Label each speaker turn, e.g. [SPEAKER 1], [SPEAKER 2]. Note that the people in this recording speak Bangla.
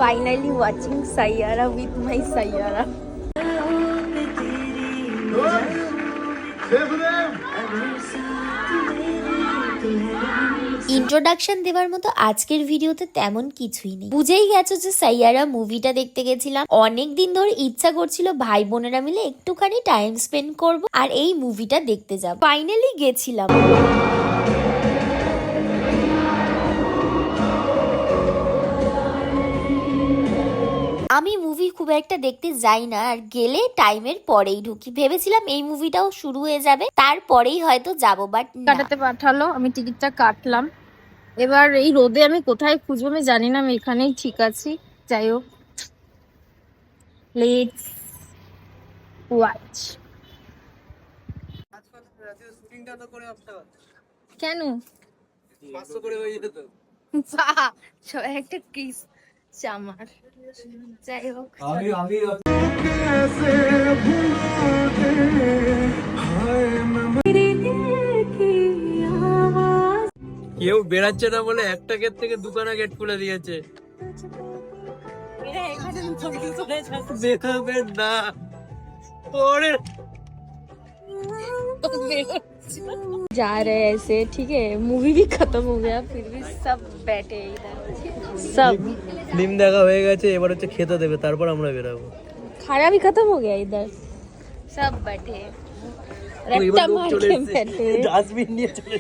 [SPEAKER 1] Finally watching Sayyara with my Sayyara. Introduction দেওয়ার মতো আজকের ভিডিওতে তেমন কিছুই নেই। বুঝেই গেছো যে সাইয়ারা মুভিটা দেখতে গেছিলাম। অনেক দিন ধরে ইচ্ছা করছিল ভাই বোনেরা মিলে একটুখানি টাইম স্পেন্ড করব আর এই মুভিটা দেখতে যাব। ফাইনালি গেছিলাম। আমি মুভি খুব একটা দেখতে যাই না, আর গেলে টাইমের পরেই ঢুকি। ভেবেছিলাম এই মুভিটাও শুরু হয়ে যাবে, তারপরেই হয়তো যাবো, বাট
[SPEAKER 2] কাটাতে পাঠালো, আমি টিকিটটা কাটলাম। এবার এই রোদে আমি কোথায় খুঁজবো আমি জানি না, আমি এখানেই ঠিক আছি। যাই হোক, লেটস ওয়াচ। কেন একটা কিস চামার, যাই হোক।
[SPEAKER 3] কেউ বেড়াচ্ছে না বলে একটা গেট থেকে দুখানা গেট খুলে দিয়েছে। বেরোবেন না। ওরে
[SPEAKER 1] जा रहे हैं ऐसे, ठीक है। मूवी भी खत्म हो गया, फिर भी सब बैठे इधर, सब
[SPEAKER 3] ফিল্ম দেখা হয়ে গেছে, এবার হচ্ছে খেতে দেবে, তারপর আমরা বেরাবো।
[SPEAKER 1] खाना भी खत्म हो गया इधर, सब बैठे रट्टा मार के बैठे,
[SPEAKER 3] ডাস্টবিন নিয়ে চলে